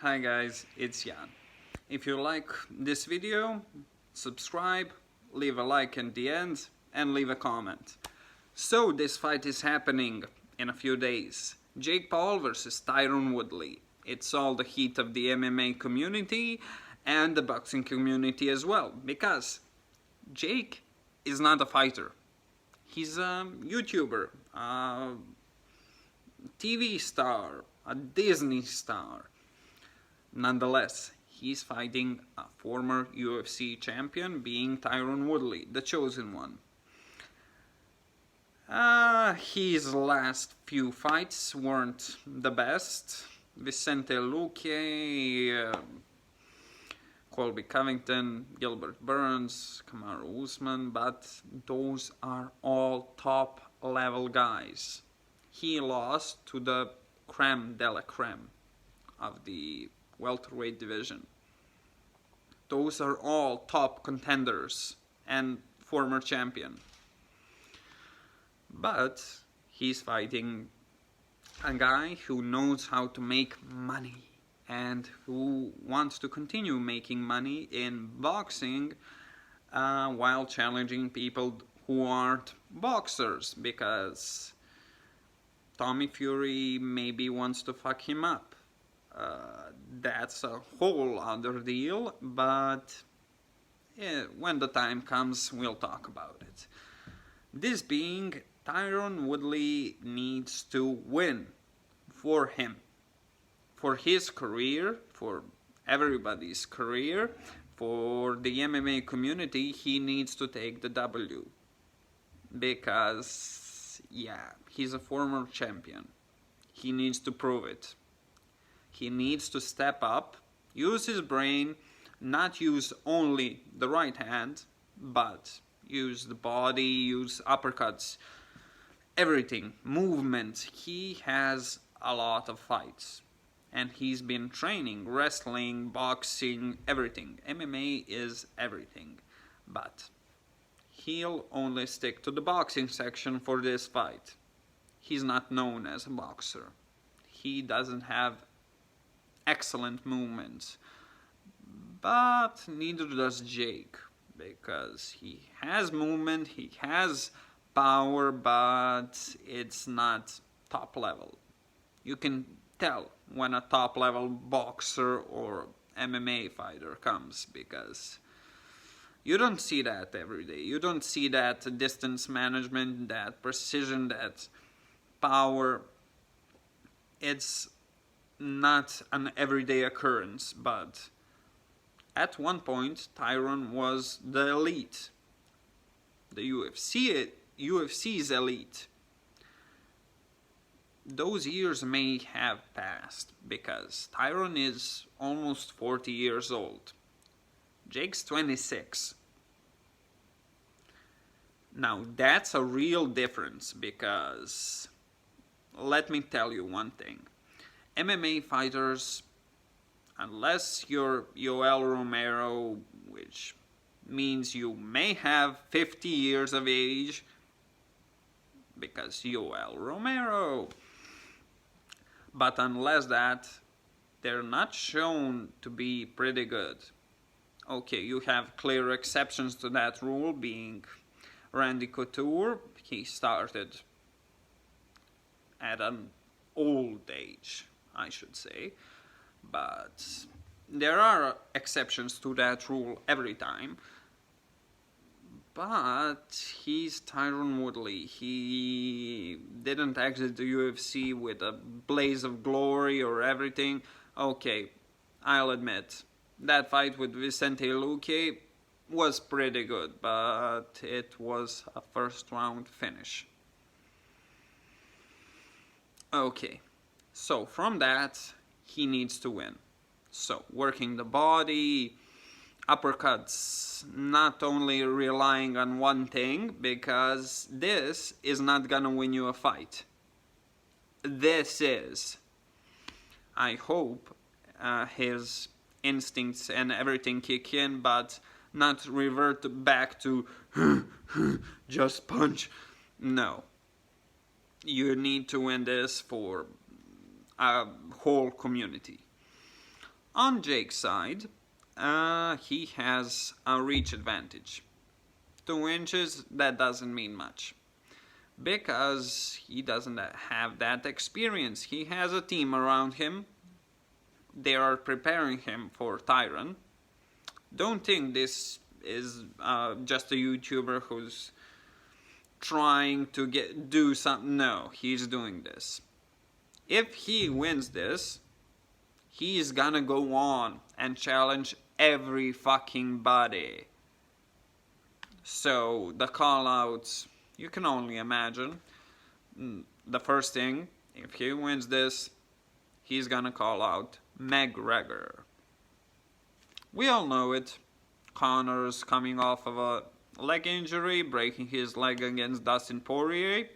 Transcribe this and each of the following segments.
Hi guys, it's Jan. If you like this video, subscribe, leave a like at the end and leave a comment. So this fight is happening in a few days. Jake Paul versus Tyron Woodley. It's all the heat of the MMA community and the boxing community as well, because Jake is not a fighter. He's a YouTuber, a TV star, a Disney star. Nonetheless, he's fighting a former UFC champion, being Tyron Woodley, the chosen one. His last few fights weren't the best. Vicente Luque, Colby Covington, Gilbert Burns, Kamaru Usman, but those are all top level guys. He lost to the creme de la creme of the welterweight division. Those are all top contenders and former champion. But he's fighting a guy who knows how to make money and who wants to continue making money in boxing while challenging people who aren't boxers, because Tommy Fury maybe wants to fuck him up. That's a whole other deal, but when the time comes, we'll talk about it. This being, Tyron Woodley needs to win for him, for his career, for everybody's career, for the MMA community. He needs to take the W, because, yeah, he's a former champion. He needs to prove it. He needs to step up, use his brain, not use only the right hand, but use the body, use uppercuts, everything, movement. He has a lot of fights, and he's been training, wrestling, boxing, everything. MMA is everything, but he'll only stick to the boxing section for this fight. He's not known as a boxer. He doesn't have excellent movements, but neither does Jake, because he has movement, he has power, but it's not top level. You can tell when a top level boxer or MMA fighter comes, because you don't see that every day. You don't see that distance management, that precision, that power. It's not an everyday occurrence, but at one point Tyron was the elite, the UFC's elite. Those years may have passed, because Tyron is almost 40 years old. Jake's 26. Now that's a real difference, because let me tell you one thing. MMA fighters, unless you're Yoel Romero, which means you may have 50 years of age, because Yoel Romero, but unless that, they're not shown to be pretty good. Okay, you have clear exceptions to that rule, being Randy Couture. He started at an old age, I should say, but there are exceptions to that rule every time. But he's Tyron Woodley. He didn't exit the UFC with a blaze of glory or everything. Okay, I'll admit, that fight with Vicente Luque was pretty good, but it was a first round finish. Okay, so from that, he needs to win. So, working the body, uppercuts, not only relying on one thing, because this is not gonna win you a fight. This is. I hope his instincts and everything kick in, but not revert back to just punch. No. You need to win this for a whole community. On Jake's side, he has a reach advantage. 2 inches, that doesn't mean much. Because he doesn't have that experience. He has a team around him. They are preparing him for Tyron. Don't think this is just a YouTuber who's trying to do something. No, he's doing this. If he wins this, he's gonna go on and challenge every fucking body. So the call-outs, you can only imagine. The first thing, if he wins this, he's gonna call out McGregor. We all know it. Connor's coming off of a leg injury, breaking his leg against Dustin Poirier.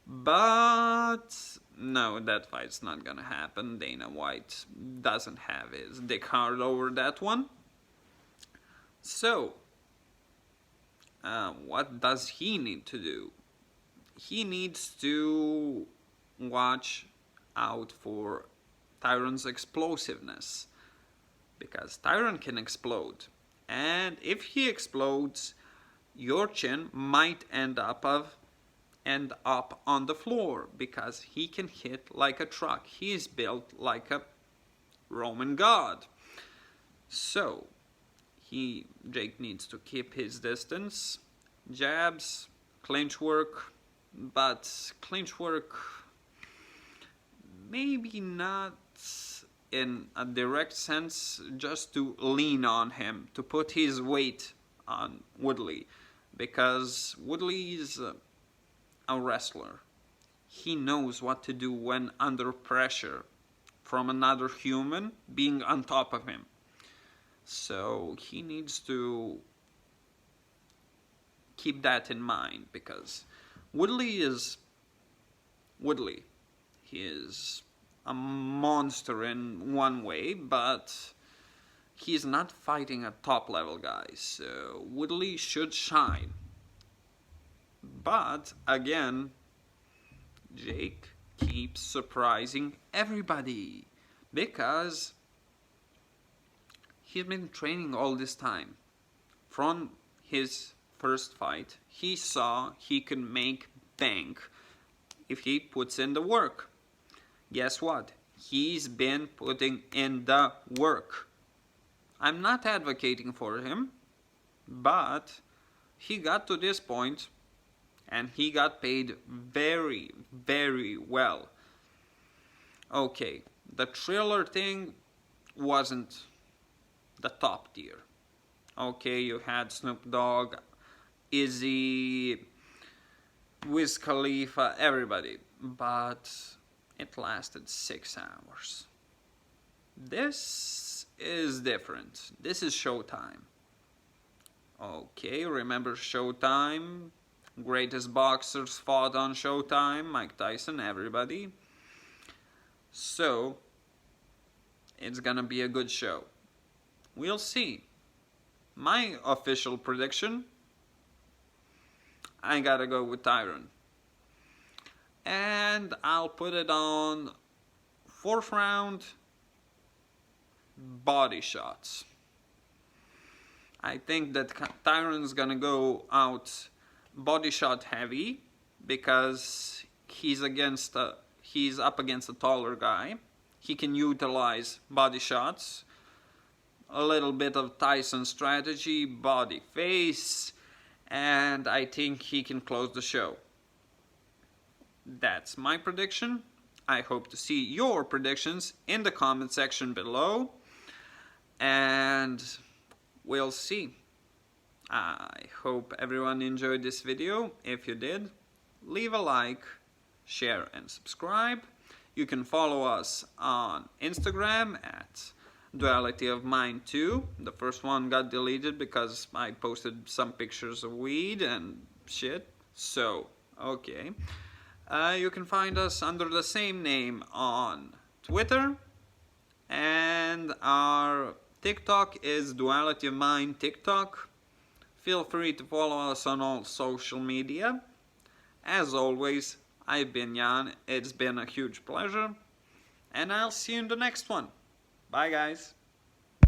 But no, that fight's not gonna happen. Dana White doesn't have his dick hard over that one. So, what does he need to do? He needs to watch out for Tyron's explosiveness. Because Tyron can explode. And if he explodes, your chin might end up on the floor. Because he can hit like a truck. He is built like a Roman god. So, Jake needs to keep his distance. Jabs, clinch work. But clinch work, maybe not in a direct sense, just to lean on him, to put his weight on Woodley. Because Woodley is a wrestler. He knows what to do when under pressure from another human being on top of him. So he needs to keep that in mind, because Woodley is Woodley. He is a monster in one way, but he's not fighting a top level guy, so Woodley should shine. But again, Jake keeps surprising everybody because he's been training all this time. From his first fight, he saw he can make bank if he puts in the work. Guess what? He's been putting in the work. I'm not advocating for him, but he got to this point and he got paid very, very well. Okay, the Triller thing wasn't the top tier. Okay, you had Snoop Dogg, Izzy, Wiz Khalifa, everybody, but it lasted 6 hours. This is different. This is Showtime. Okay, remember Showtime? Greatest boxers fought on Showtime. Mike Tyson, everybody. So, it's gonna be a good show. We'll see. My official prediction, I gotta go with Tyron. And I'll put it on 4th round, body shots. I think that Tyron's gonna go out body shot heavy because he's up against a taller guy. He can utilize body shots, a little bit of Tyson strategy, body face, and I think he can close the show. That's my prediction. I hope to see your predictions in the comment section below, and we'll see. I hope everyone enjoyed this video. If you did, leave a like, share and subscribe. You can follow us on Instagram at Duality of Mind 2. The first one got deleted because I posted some pictures of weed and shit. So, okay. You can find us under the same name on Twitter. And our TikTok is Duality of Mind TikTok. Feel free to follow us on all social media. As always, I've been Jan. It's been a huge pleasure. And I'll see you in the next one. Bye, guys.